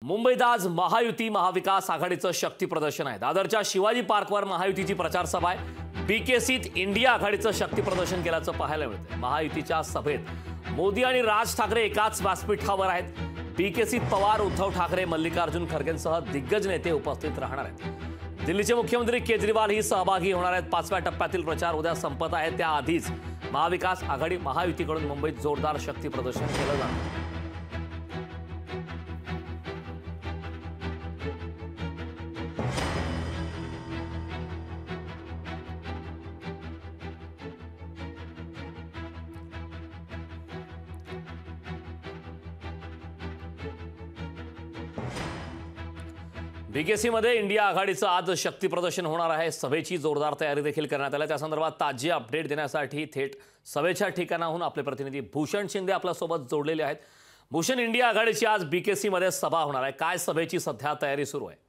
मुंबईत आज महायुती महाविकास आघाडीचं शक्ती प्रदर्शन आहे। दादरच्या शिवाजी पार्कवर महायुतीची प्रचार सभा आहे। बीकेसीत इंडिया आघाडीचं शक्ती प्रदर्शन केल्याचं पाहायला मिळतंय। महायुतीच्या सभेत मोदी आणि राज ठाकरे एकाच व्यासपीठावर आहेत। बीकेसीत पवार, उद्धव ठाकरे, मल्लिकार्जुन खरगेंसह दिग्गज नेते उपस्थित राहणार आहेत। दिल्लीचे मुख्यमंत्री केजरीवाल ही सहभागी होणार आहेत। 5व्या टप्प्यातील प्रचार उद्या संपत आहे। त्याआधीच महाविकास आघाडी महायुतीकडून मुंबईत जोरदार शक्ती प्रदर्शन केलं जाणार। बीकेसीमध्ये इंडिया आघाडीचं आज शक्ती प्रदर्शन होणार आहे। सभेची जोरदार तयारी देखील करण्यात आली आहे। त्या संदर्भात ताजी अपडेट देण्यासाठी थेट सभेच्या ठिकाणाहून आपले प्रतिनिधी भूषण शिंदे आपल्यासोबत जोडलेले आहेत। भूषण, इंडिया आघाडीची आज बीकेसीमध्ये सभा होणार आहे। काय सभेची सध्या तयारी सुरू आहे?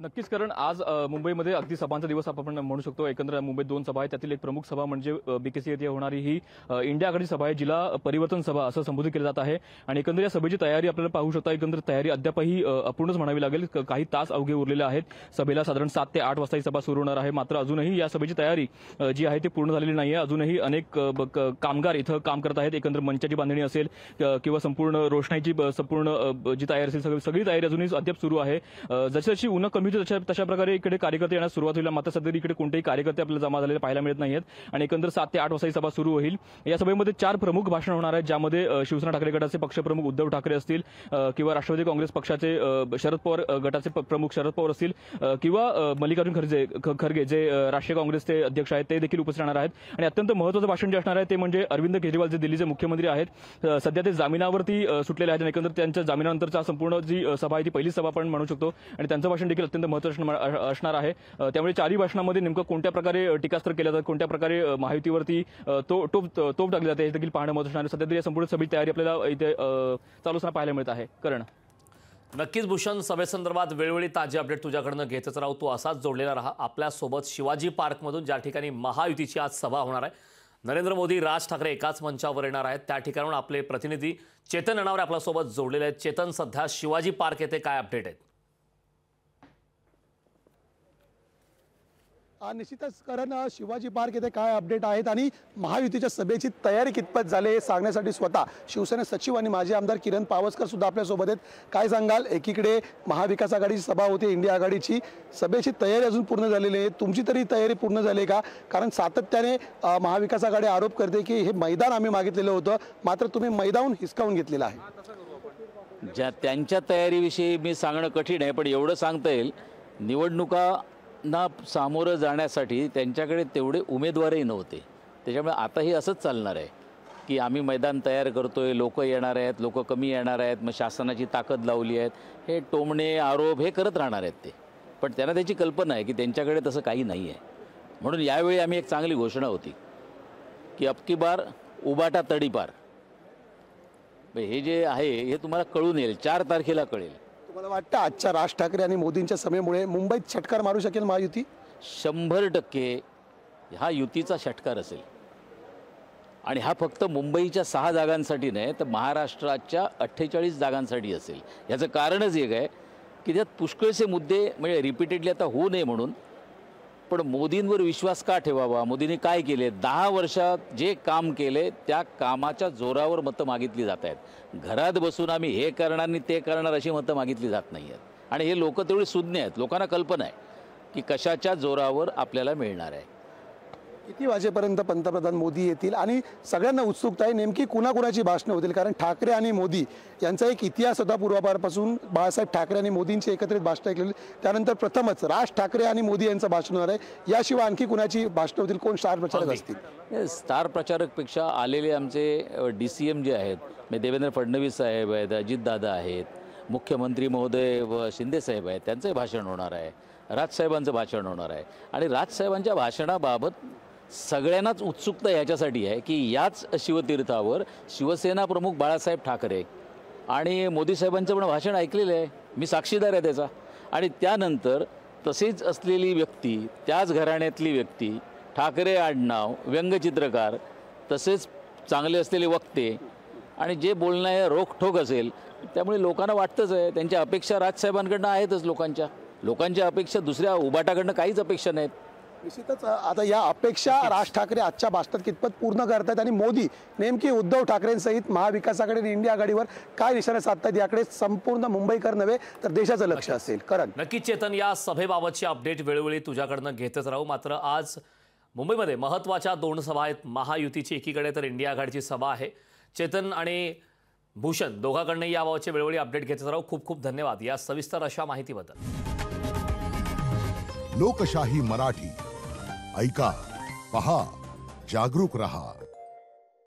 नक्कीच, कारण आज मुंबईमध्ये अगदी सभांचा दिवस आपण म्हणू शकतो। एकंदर मुंबईत 2 सभा आहेत, त्यातील एक प्रमुख सभा म्हणजे बीकेसी येथे होणारी ही इंडिया आघाडी सभा आहे, जिला परिवर्तन सभा असं संबोधित केलं जात आहे। आणि एकंदर या सभेची तयारी आपल्याला पाहू शकता। एकंदर तयारी अद्यापही अपूर्णच म्हणावी लागेल। काही तास अवघे उरलेले आहेत। सभेला साधारण 7 ते 8 वाजता ही सभा सुरू होणार आहे। मात्र अजूनही या सभेची तयारी जी आहे ती पूर्ण झालेली नाहीये। अजूनही अनेक कामगार इथं काम करत आहेत। एकंदर मंचाची बांधणी असेल किंवा संपूर्ण रोषणाईची संपूर्ण जी तयारी असेल, सगळी तयारी अजूनही अद्याप सुरू आहे। जशी जशी ऊन कमी होती तशा प्रकारे इकडे कार्यकर्ते येण्यास सुरुवात होईल। मात्र सध्या इकडे कोणतेही कार्यकर्ते आपल्याला जमा झालेले पाहायला मिळत नाहीत। आणि एकंदर 7 ते 8 वाजता ही सभा सुरू होईल। या सभेमध्ये 4 प्रमुख भाषण होणार आहेत, ज्यामध्ये शिवसेना ठाकरे गटाचे पक्षप्रमुख उद्धव ठाकरे असतील किंवा राष्ट्रवादी काँग्रेस पक्षाचे शरद पवार गटाचे प्रमुख शरद पवार असतील किंवा मल्लिकार्जुन खरगे जे राष्ट्रीय काँग्रेसचे अध्यक्ष आहेत ते देखील उपस्थित राहणार आहेत। आणि अत्यंत महत्त्वाचं भाषण जे असणार आहे ते म्हणजे अरविंद केजरीवाल जे दिल्लीचे मुख्यमंत्री आहेत, सध्या ते जामिनावरती सुटलेले आहेत। आणि एकंदर त्यांच्या जामिनानंतरचा संपूर्ण जी सभा आहे ती पहिली सभा आपण म्हणू शकतो। आणि त्यांचं भाषण देखील अत्यंत महत्त्वाचं असणार आहे। त्यामुळे 4ही भाषणामध्ये नेमकं कोणत्या प्रकारे टीकास्त्र केलं जातं, कोणत्या प्रकारे महायुतीवरती तोप टाकली जाते हे देखील पाहणं महत्त्वाचं आहे। सध्या तरी या संपूर्ण सभेची तयारी आपल्याला इथे चालू असताना पाहायला मिळत आहे। करण, नक्कीच भूषण, सभेसंदर्भात वेळोवेळी ताजी अपडेट तुझ्याकडनं घेतच राहू। तू असाच जोडलेला राहा आपल्यासोबत। शिवाजी पार्कमधून ज्या ठिकाणी महायुतीची आज सभा होणार आहे, नरेंद्र मोदी, राज ठाकरे एकाच मंचावर येणार आहेत, त्या ठिकाणाहून आपले प्रतिनिधी चेतन अनावरे आपल्यासोबत जोडलेले आहेत। चेतन, सध्या शिवाजी पार्क येथे काय अपडेट आहेत? निश्चितच कारण शिवाजी पार्क येथे काय अपडेट आहेत आणि महायुतीच्या सभेची तयारी कितपत झाली हे सांगण्यासाठी स्वतः शिवसेना सचिव आणि माजी आमदार किरण पावसकर सुद्धा आपल्यासोबत आहेत। काय सांगाल, एकीकडे महाविकास आघाडीची सभा होती इंडिया आघाडीची, सभेची तयारी अजून पूर्ण झालेली आहे, तुमची तरी तयारी पूर्ण झाली आहे का? कारण सातत्याने महाविकास आघाडी आरोप करते की हे मैदान आम्ही मागितलेलं होतं, मात्र तुम्ही मैदान हिसकावून घेतलेलं आहे। ज्या त्यांच्या तयारीविषयी मी सांगणं कठीण आहे, पण एवढं सांगता येईल निवडणुका ना सामोरं जाण्यासाठी त्यांच्याकडे तेवढे उमेदवारही नव्हते। त्याच्यामुळे आताही असंच चालणार आहे की आम्ही मैदान तयार करतोय, लोक येणार आहेत, लोक कमी येणार आहेत, मग शासनाची ताकद लावली आहेत, हे टोमणे आरोप हे करत राहणार आहेत ते। पण त्यांना त्याची कल्पना आहे की त्यांच्याकडे तसं काही नाही आहे। म्हणून यावेळी आम्ही एक चांगली घोषणा होती की अब की बार उबाटा तडीपार, हे जे आहे हे तुम्हाला कळून येईल, 4 तारखेला कळेल। मला वाटतं आजच्या राज ठाकरे आणि मोदींच्या सभेमुळे मुंबईत षटकार मारू शकेल महायुती? 100% हा युतीचा षटकार असेल। आणि हा फक्त मुंबईच्या 6 जागांसाठी नाही तर महाराष्ट्राच्या 48 जागांसाठी असेल। याचं कारणच एक आहे की त्यात पुष्कळसे मुद्दे म्हणजे रिपीटेडली आता होऊ नये म्हणून। पण मोदींवर विश्वास का ठेवावा? मोदींनी काय केले? 10 वर्षात जे काम केले त्या कामाच्या जोरावर मतं मागितली जात आहेत। घरात बसून आम्ही हे करणार आणि ते करणार अशी मतं मागितली जात नाही आहेत। आणि हे लोक तेवढे सुज्ञ आहेत, लोकांना कल्पना आहे की कशाच्या जोरावर आपल्याला मिळणार आहे। किती वाजेपर्यंत पंतप्रधान मोदी येतील आणि सगळ्यांना उत्सुकता आहे नेमकी कुणाकुणाची भाषणं होतील? कारण ठाकरे आणि मोदी यांचा एक इतिहास होता पूर्वापारपासून। बाळासाहेब ठाकरे आणि मोदींची एकत्रित भाषणं ऐकलेली, त्यानंतर प्रथमच राज ठाकरे आणि मोदी यांचं भाषण होणार आहे। याशिवाय आणखी कुणाची भाषणं होतील? कोण स्टार प्रचारक असतील? स्टार प्रचारकपेक्षा आलेले आमचे DCM जे आहेत, देवेंद्र फडणवीस साहेब आहेत, अजितदादा आहेत, मुख्यमंत्री महोदय व शिंदे साहेब आहेत, त्यांचंही भाषण होणार आहे, राजसाहेबांचं भाषण होणार आहे। आणि राजसाहेबांच्या भाषणाबाबत सगळ्यांनाच उत्सुकता याच्यासाठी आहे की याच शिवतीर्थावर शिवसेना प्रमुख बाळासाहेब ठाकरे आणि मोदी साहेबांचं पण भाषण ऐकलेलं आहे, मी साक्षीदार आहे त्याचा। आणि त्यानंतर तसेच असलेली व्यक्ती, त्याच घराण्यातली व्यक्ती, ठाकरे आडनाव, व्यंगचित्रकार, तसेच चांगले असलेले वक्ते आणि जे बोलणं आहे रोखठोक असेल, त्यामुळे लोकांना वाटतंच आहे, त्यांच्या अपेक्षा राजसाहेबांकडनं आहेतच. लोकांच्या अपेक्षा दुसऱ्या उबाटाकडनं काहीच अपेक्षा नाहीत. निश्चितच आता या अपेक्षा राज ठाकरे आजच्या भाषणात कितपत पूर्ण करतायत आणि मोदी नेमकी उद्धव ठाकरेंसहित महाविकास आघाडी आणि इंडिया आघाडीवर काय निशाणे साधतायत याकडे संपूर्ण मुंबईकर नव्हे तर देशाचं लक्ष असेल. करण, नक्कीच चेतन, या सभेबाबतची अपडेट वेळोवेळी तुझ्याकडनं घेतच राहू. मात्र आज मुंबईमध्ये महत्त्वाच्या 2 सभा आहेत. महायुतीची एकीकडे तर इंडिया आघाडीची सभा आहे. चेतन आणि भूषण दोघांकडनंही याबाबतचे वेळोवेळी अपडेट घेतच राहू. खूप खूप धन्यवाद या सविस्तर अशा माहितीबद्दल. लोकशाही मराठी ऐका, पहा, जागरूक रहा.